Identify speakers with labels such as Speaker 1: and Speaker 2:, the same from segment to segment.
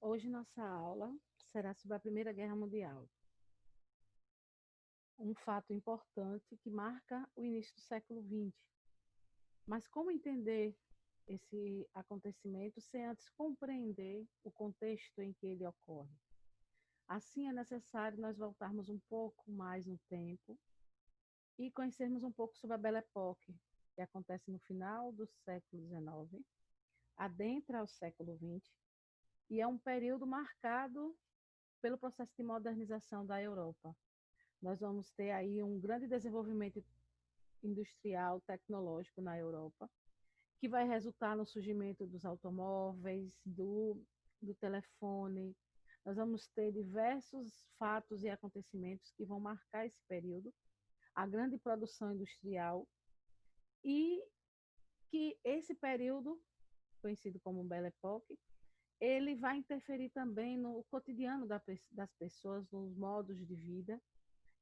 Speaker 1: Hoje nossa aula será sobre a Primeira Guerra Mundial, um fato importante que marca o início do século XX. Mas como entender esse acontecimento sem antes compreender o contexto em que ele ocorre? Assim, é necessário nós voltarmos um pouco mais no tempo e conhecermos um pouco sobre a Belle Époque, que acontece no final do século XIX, adentra ao século XX, e é um período marcado pelo processo de modernização da Europa. Nós vamos ter aí um grande desenvolvimento industrial, tecnológico na Europa, que vai resultar no surgimento dos automóveis, do telefone. Nós vamos ter diversos fatos e acontecimentos que vão marcar esse período, a grande produção industrial, e que esse período, conhecido como Belle Époque, ele vai interferir também no cotidiano das pessoas, nos modos de vida,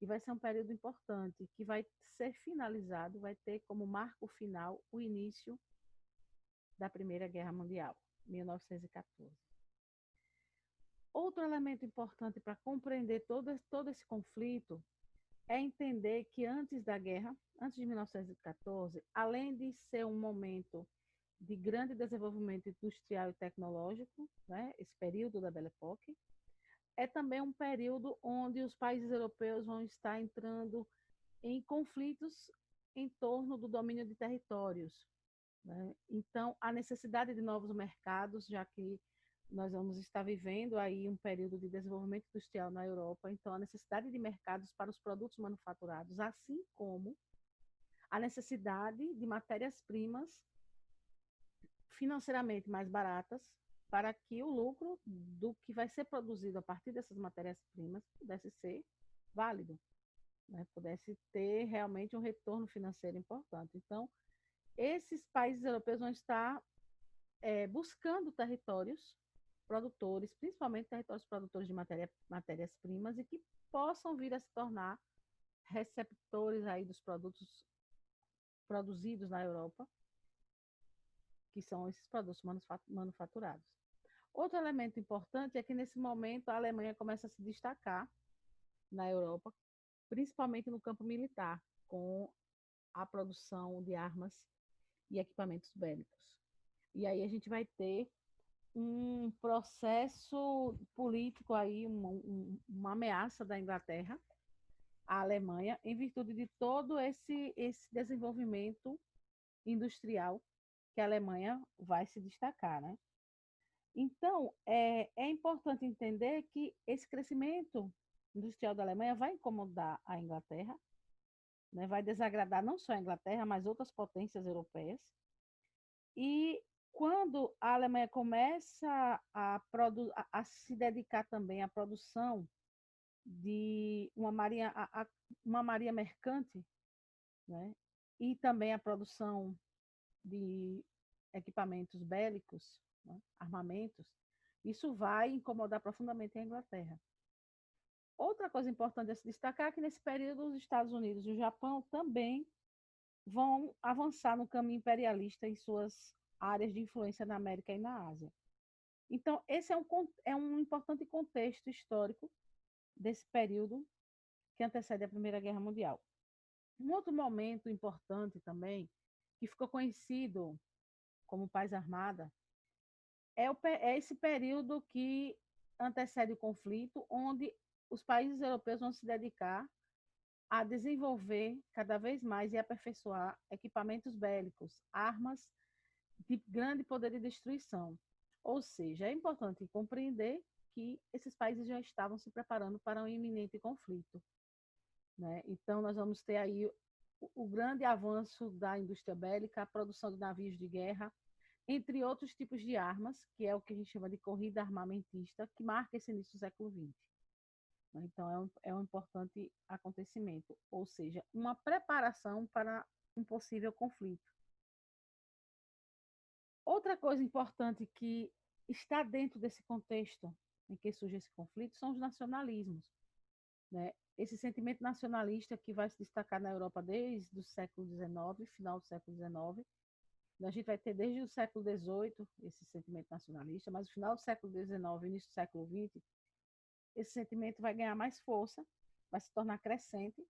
Speaker 1: e vai ser um período importante, que vai ser finalizado, vai ter como marco final o início da Primeira Guerra Mundial, 1914. Outro elemento importante para compreender todo esse conflito é entender que antes da guerra, antes de 1914, além de ser um momento de grande desenvolvimento industrial e tecnológico, né, esse período da Belle Époque, é também um período onde os países europeus vão estar entrando em conflitos em torno do domínio de territórios, né? Então, a necessidade de novos mercados, já que nós vamos estar vivendo aí um período de desenvolvimento industrial na Europa, então a necessidade de mercados para os produtos manufaturados, assim como a necessidade de matérias-primas financeiramente mais baratas, para que o lucro do que vai ser produzido a partir dessas matérias-primas pudesse ser válido, né? Pudesse ter realmente um retorno financeiro importante. Então, esses países europeus vão estar buscando territórios produtores, principalmente territórios produtores de matérias-primas, e que possam vir a se tornar receptores aí dos produtos produzidos na Europa, que são esses produtos manufaturados. Outro elemento importante é que, nesse momento, a Alemanha começa a se destacar na Europa, principalmente no campo militar, com a produção de armas e equipamentos bélicos. E aí a gente vai ter um processo político aí, uma ameaça da Inglaterra à Alemanha, em virtude de todo esse desenvolvimento industrial que a Alemanha vai se destacar, né? Então, é importante entender que esse crescimento industrial da Alemanha vai incomodar a Inglaterra, né? Vai desagradar não só a Inglaterra, mas outras potências europeias. E quando a Alemanha começa a se dedicar também à produção de uma marinha mercante, né? E também a produção de equipamentos bélicos, né? Armamentos, isso vai incomodar profundamente a Inglaterra. Outra coisa importante a se destacar é que, nesse período, os Estados Unidos e o Japão também vão avançar no caminho imperialista em suas áreas de influência na América e na Ásia. Então, esse é um importante contexto histórico desse período que antecede a Primeira Guerra Mundial. Um outro momento importante também, que ficou conhecido como Paz Armada, é esse período que antecede o conflito, onde os países europeus vão se dedicar a desenvolver cada vez mais e aperfeiçoar equipamentos bélicos, armas de grande poder de destruição. Ou seja, é importante compreender que esses países já estavam se preparando para um iminente conflito, né? Então, nós vamos ter aí o grande avanço da indústria bélica, a produção de navios de guerra, entre outros tipos de armas, que é o que a gente chama de corrida armamentista, que marca esse início do século XX. Então, é um importante acontecimento, ou seja, uma preparação para um possível conflito. Outra coisa importante que está dentro desse contexto em que surge esse conflito são os nacionalismos, né? Esse sentimento nacionalista que vai se destacar na Europa desde o século XIX, final do século XIX, A gente vai ter desde o século XVIII esse sentimento nacionalista, mas no final do século XIX, início do século XX, esse sentimento vai ganhar mais força, vai se tornar crescente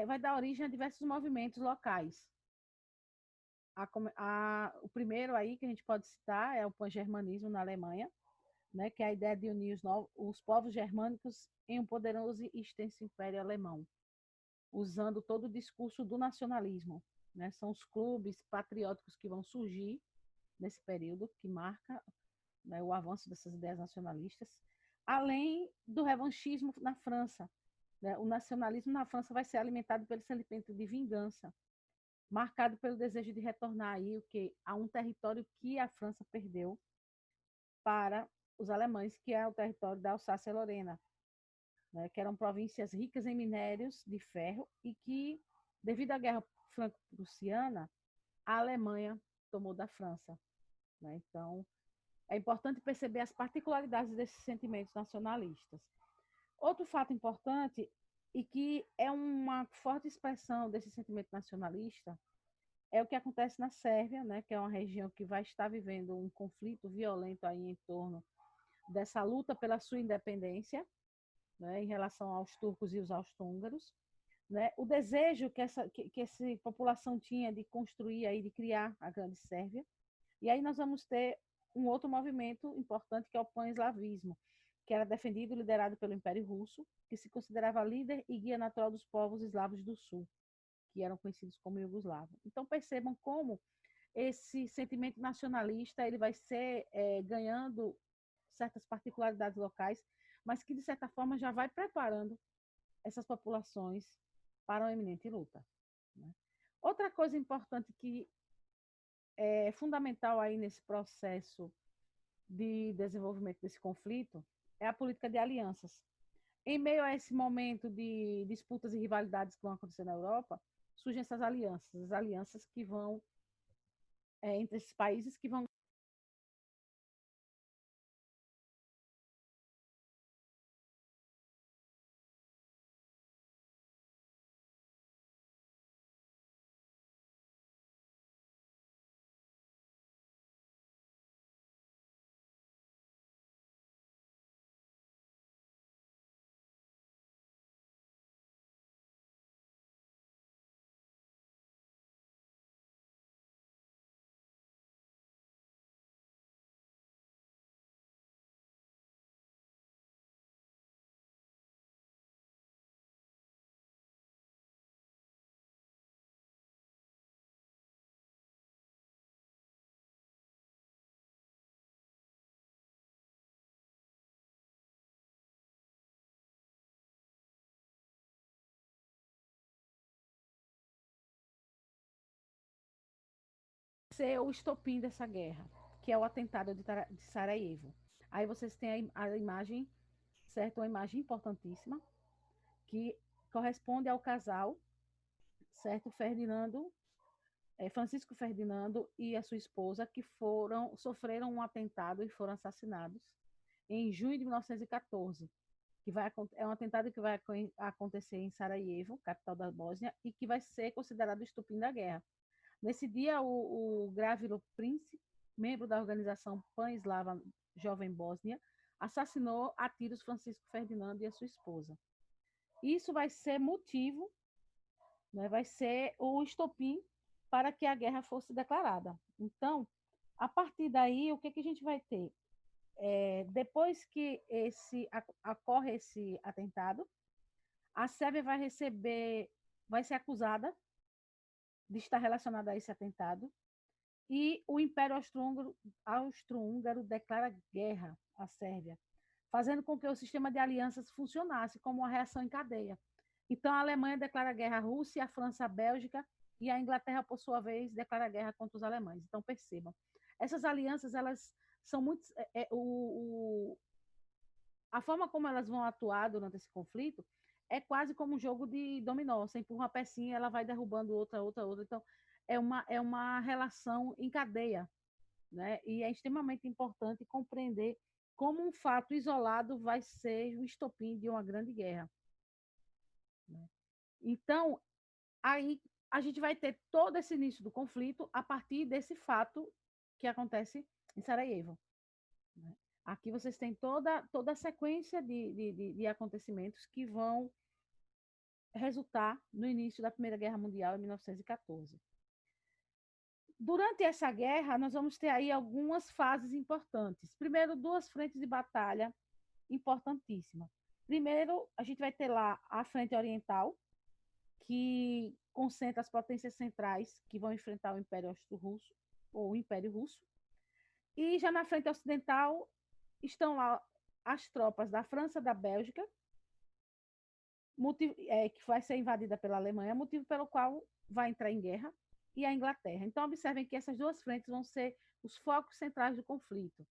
Speaker 1: vai dar origem a diversos movimentos locais. O primeiro aí que a gente pode citar é o pan-germanismo na Alemanha, né, que é a ideia de unir os povos germânicos em um poderoso e extenso império alemão, usando todo o discurso do nacionalismo. Né? São os clubes patrióticos que vão surgir nesse período, que marca, né, o avanço dessas ideias nacionalistas, além do revanchismo na França. Né? O nacionalismo na França vai ser alimentado pelo sentimento de vingança, marcado pelo desejo de retornar a um território que a França perdeu para os alemães, que é o território da Alsácia-Lorena, né, que eram províncias ricas em minérios de ferro e que, devido à Guerra Franco-Prussiana, a Alemanha tomou da França. Né? Então, é importante perceber as particularidades desses sentimentos nacionalistas. Outro fato importante, e que é uma forte expressão desse sentimento nacionalista, é o que acontece na Sérvia, né, que é uma região que vai estar vivendo um conflito violento aí em torno dessa luta pela sua independência, né, em relação aos turcos e os austro-húngaros, né, o desejo que essa população tinha de construir aí, de criar a grande Sérvia. E aí nós vamos ter um outro movimento importante, que é o pan-eslavismo, que era defendido e liderado pelo Império Russo, que se considerava líder e guia natural dos povos eslavos do Sul, que eram conhecidos como iugoslavos. Então percebam como esse sentimento nacionalista ele vai ser ganhando certas particularidades locais, mas que de certa forma já vai preparando essas populações para uma iminente luta. Né? Outra coisa importante que é fundamental aí nesse processo de desenvolvimento desse conflito é a política de alianças. Em meio a esse momento de disputas e rivalidades que vão acontecer na Europa, surgem essas alianças, as alianças que vão entre esses países que vão ser o estopim dessa guerra, que é o atentado de Sarajevo. Aí vocês têm a imagem, certo? Uma imagem importantíssima, que corresponde ao casal, certo? Francisco Ferdinando e a sua esposa, que sofreram um atentado e foram assassinados em junho de 1914. É um atentado que vai acontecer em Sarajevo, capital da Bósnia, e que vai ser considerado o estupim da guerra. Nesse dia, o Gávilo Princip, membro da organização Pan-Eslava Jovem Bósnia, assassinou a tiros Francisco Ferdinando e a sua esposa. Isso vai ser motivo, né, vai ser o estopim para que a guerra fosse declarada. Então, a partir daí, o que a gente vai ter? Depois que ocorre esse atentado, a Sérvia vai ser acusada de estar relacionada a esse atentado, e o Império Austro-Húngaro declara guerra à Sérvia, fazendo com que o sistema de alianças funcionasse como uma reação em cadeia. Então, a Alemanha declara guerra à Rússia, a França à Bélgica, e a Inglaterra, por sua vez, declara guerra contra os alemães. Então, percebam, essas alianças, elas são muito... a forma como elas vão atuar durante esse conflito é quase como um jogo de dominó. Você empurra uma pecinha, ela vai derrubando outra. Então, é uma relação em cadeia, né? E é extremamente importante compreender como um fato isolado vai ser o estopim de uma grande guerra. Né? Então, aí a gente vai ter todo esse início do conflito a partir desse fato que acontece em Sarajevo. Né? Aqui vocês têm toda a sequência de acontecimentos que vão resultar no início da Primeira Guerra Mundial, em 1914. Durante essa guerra, nós vamos ter aí algumas fases importantes. Primeiro, duas frentes de batalha importantíssimas. Primeiro, a gente vai ter lá a frente oriental, que concentra as potências centrais que vão enfrentar o Império Austro-Russo, ou o Império Russo. E já na frente ocidental estão lá as tropas da França, da Bélgica, que vai ser invadida pela Alemanha, motivo pelo qual vai entrar em guerra, e a Inglaterra. Então, observem que essas duas frentes vão ser os focos centrais do conflito.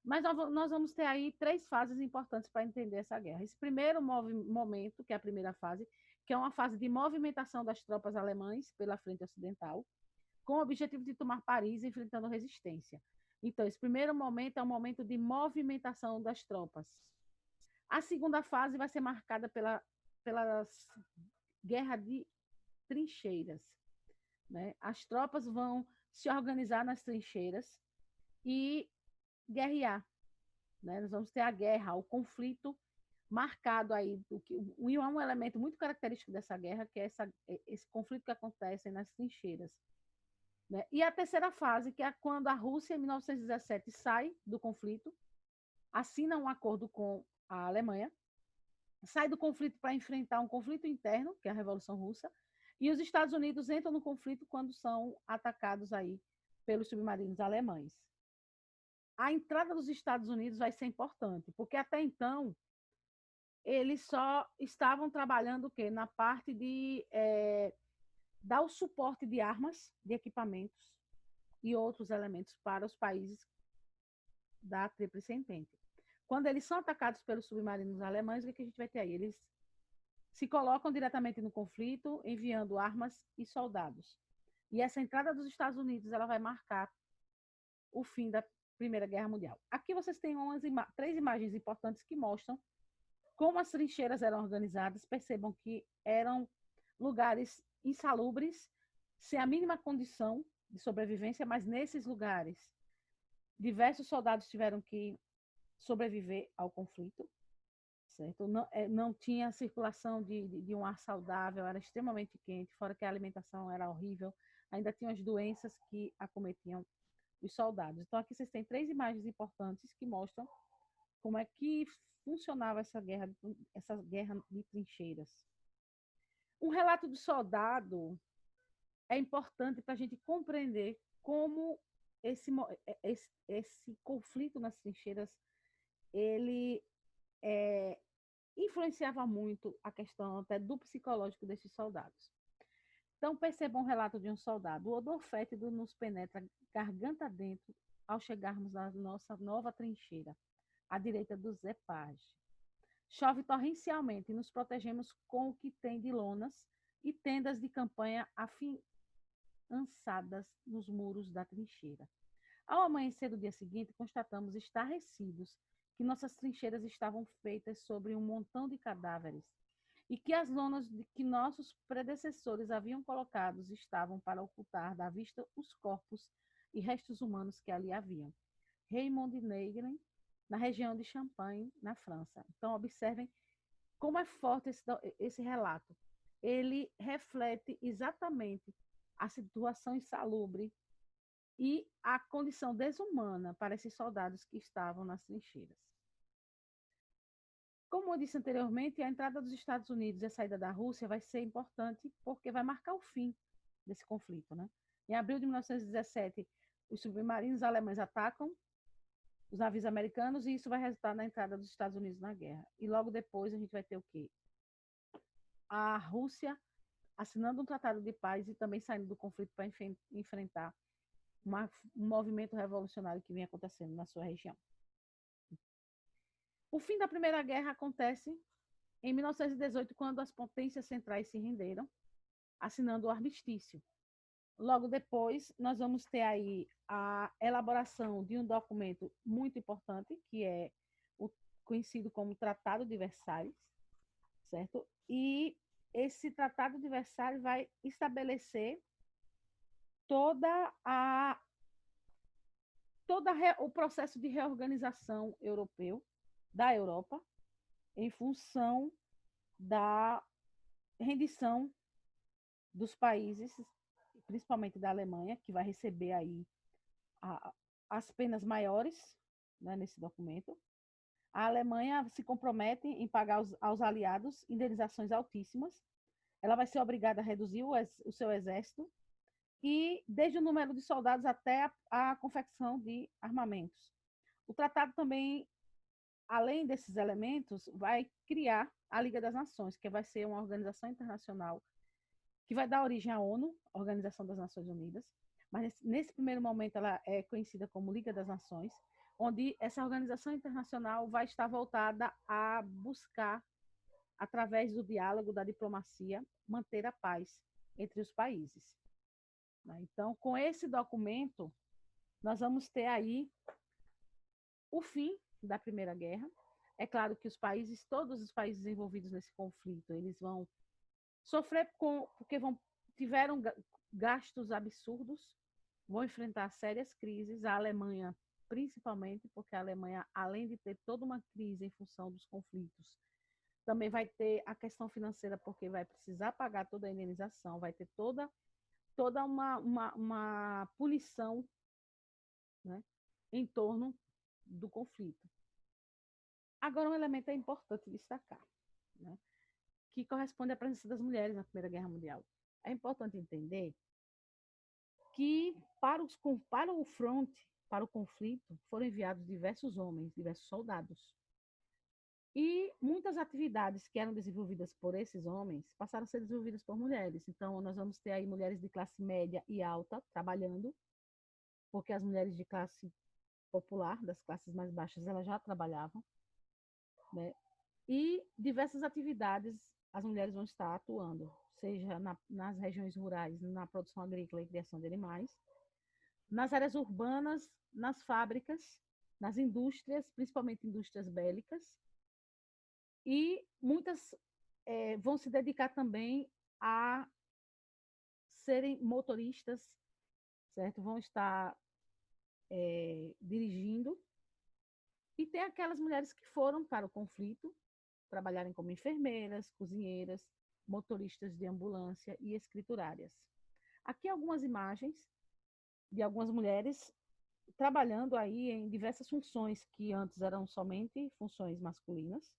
Speaker 1: Mas nós vamos ter aí três fases importantes para entender essa guerra. Esse primeiro momento, que é a primeira fase, que é uma fase de movimentação das tropas alemãs pela frente ocidental, com o objetivo de tomar Paris, enfrentando resistência. Então, esse primeiro momento é um momento de movimentação das tropas. A segunda fase vai ser marcada pela guerra de trincheiras. Né? As tropas vão se organizar nas trincheiras e guerrear. Né? Nós vamos ter a guerra, o conflito marcado aí. Um elemento muito característico dessa guerra, que é esse conflito que acontece nas trincheiras. Né? E a terceira fase, que é quando a Rússia, em 1917, sai do conflito, assina um acordo com a Alemanha, sai do conflito para enfrentar um conflito interno, que é a Revolução Russa, e os Estados Unidos entram no conflito quando são atacados aí pelos submarinos alemães. A entrada dos Estados Unidos vai ser importante, porque até então eles só estavam trabalhando o quê? Na parte de dar o suporte de armas, de equipamentos e outros elementos para os países da Tríplice Entente. Quando eles são atacados pelos submarinos alemães, o que a gente vai ter aí? Eles se colocam diretamente no conflito, enviando armas e soldados. E essa entrada dos Estados Unidos ela vai marcar o fim da Primeira Guerra Mundial. Aqui vocês têm três imagens importantes que mostram como as trincheiras eram organizadas. Percebam que eram lugares insalubres, sem a mínima condição de sobrevivência, mas nesses lugares diversos soldados tiveram que sobreviver ao conflito. Certo? Não tinha circulação de um ar saudável, era extremamente quente, fora que a alimentação era horrível, ainda tinham as doenças que acometiam os soldados. Então, aqui vocês têm três imagens importantes que mostram como é que funcionava essa guerra de trincheiras. Um relato do soldado é importante para a gente compreender como esse conflito nas trincheiras ele influenciava muito a questão até do psicológico desses soldados. Então, percebam um relato de um soldado. O odor fétido nos penetra garganta dentro ao chegarmos na nossa nova trincheira, à direita do Zepage. Chove torrencialmente e nos protegemos com o que tem de lonas e tendas de campanha afiançadas nos muros da trincheira. Ao amanhecer do dia seguinte, constatamos estarrecidos que nossas trincheiras estavam feitas sobre um montão de cadáveres e que as lonas que nossos predecessores haviam colocados estavam para ocultar da vista os corpos e restos humanos que ali haviam. Raymond Negrin, na região de Champagne, na França. Então, observem como é forte esse relato. Ele reflete exatamente a situação insalubre e a condição desumana para esses soldados que estavam nas trincheiras. Como eu disse anteriormente, a entrada dos Estados Unidos e a saída da Rússia vai ser importante porque vai marcar o fim desse conflito. Né? Em abril de 1917, os submarinos alemães atacam os navios americanos e isso vai resultar na entrada dos Estados Unidos na guerra. E logo depois a gente vai ter o quê? A Rússia assinando um tratado de paz e também saindo do conflito para enfrentar um movimento revolucionário que vem acontecendo na sua região. O fim da Primeira Guerra acontece em 1918, quando as potências centrais se renderam, assinando o armistício. Logo depois, nós vamos ter aí a elaboração de um documento muito importante, que é o conhecido como Tratado de Versalhes, certo? E esse Tratado de Versalhes vai estabelecer toda a o processo de reorganização europeu da Europa em função da rendição dos países, principalmente da Alemanha, que vai receber aí as penas maiores, né, nesse documento. A Alemanha se compromete em pagar aos aliados indenizações altíssimas. Ela vai ser obrigada a reduzir o seu exército e desde o número de soldados até a confecção de armamentos. O tratado também, além desses elementos, vai criar a Liga das Nações, que vai ser uma organização internacional que vai dar origem à ONU, Organização das Nações Unidas, mas nesse primeiro momento ela é conhecida como Liga das Nações, onde essa organização internacional vai estar voltada a buscar, através do diálogo, da diplomacia, manter a paz entre os países. Então, com esse documento, nós vamos ter aí o fim da Primeira Guerra. É claro que os países, todos os países envolvidos nesse conflito, eles vão sofrer porque tiveram gastos absurdos, vão enfrentar sérias crises, a Alemanha principalmente, porque a Alemanha, além de ter toda uma crise em função dos conflitos, também vai ter a questão financeira, porque vai precisar pagar toda a indenização, vai ter toda uma punição, né, em torno do conflito. Agora, um elemento é importante destacar, né, que corresponde à presença das mulheres na Primeira Guerra Mundial. É importante entender que para o fronte, para o conflito, foram enviados diversos homens, diversos soldados. E muitas atividades que eram desenvolvidas por esses homens passaram a ser desenvolvidas por mulheres. Então, nós vamos ter aí mulheres de classe média e alta trabalhando, porque as mulheres de classe popular, das classes mais baixas, elas já trabalhavam, né? E diversas atividades as mulheres vão estar atuando, seja nas regiões rurais, na produção agrícola e criação de animais, nas áreas urbanas, nas fábricas, nas indústrias, principalmente indústrias bélicas, e muitas vão se dedicar também a serem motoristas, certo? Vão estar dirigindo. E tem aquelas mulheres que foram para o conflito, trabalharem como enfermeiras, cozinheiras, motoristas de ambulância e escriturárias. Aqui algumas imagens de algumas mulheres trabalhando aí em diversas funções que antes eram somente funções masculinas.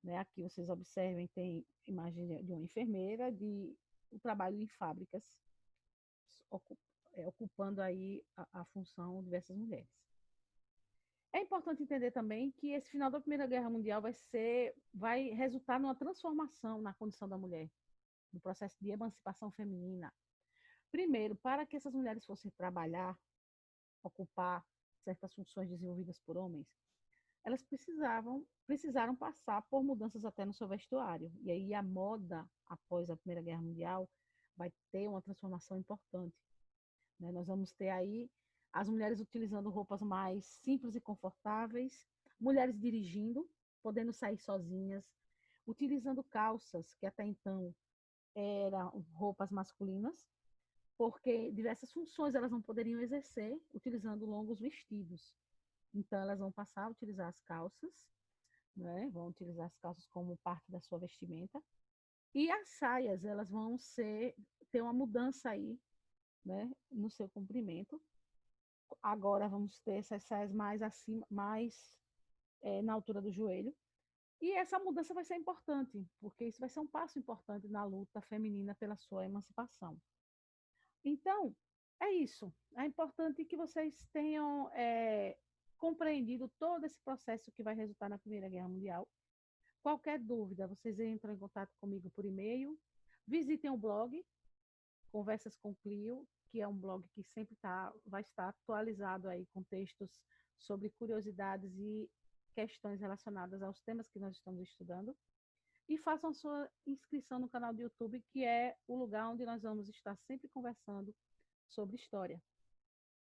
Speaker 1: Né? Aqui vocês observem, tem imagem de uma enfermeira, de um trabalho em fábricas, ocupando aí a função de diversas mulheres. É importante entender também que esse final da Primeira Guerra Mundial vai resultar numa transformação na condição da mulher, no processo de emancipação feminina. Primeiro, para que essas mulheres fossem trabalhar, ocupar certas funções desenvolvidas por homens, elas precisaram passar por mudanças até no seu vestuário. E aí a moda, após a Primeira Guerra Mundial, vai ter uma transformação importante. Né? Nós vamos ter aí as mulheres utilizando roupas mais simples e confortáveis, mulheres dirigindo, podendo sair sozinhas, utilizando calças que até então eram roupas masculinas, porque diversas funções elas não poderiam exercer utilizando longos vestidos. Então, elas vão passar a utilizar as calças, né? Vão utilizar as calças como parte da sua vestimenta. E as saias, elas vão ter uma mudança aí, né, no seu comprimento. Agora vamos ter essas saias mais acima, mais na altura do joelho. E essa mudança vai ser importante, porque isso vai ser um passo importante na luta feminina pela sua emancipação. Então, é isso. É importante que vocês tenham compreendido todo esse processo que vai resultar na Primeira Guerra Mundial. Qualquer dúvida, vocês entram em contato comigo por e-mail. Visitem o blog Conversas com Clio, que é um blog que sempre vai estar atualizado aí com textos sobre curiosidades e questões relacionadas aos temas que nós estamos estudando. E façam a sua inscrição no canal do YouTube, que é o lugar onde nós vamos estar sempre conversando sobre história.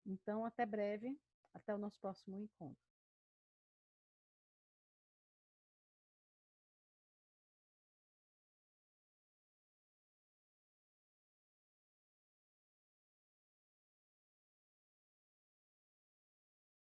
Speaker 1: Então, até breve, até o nosso próximo encontro.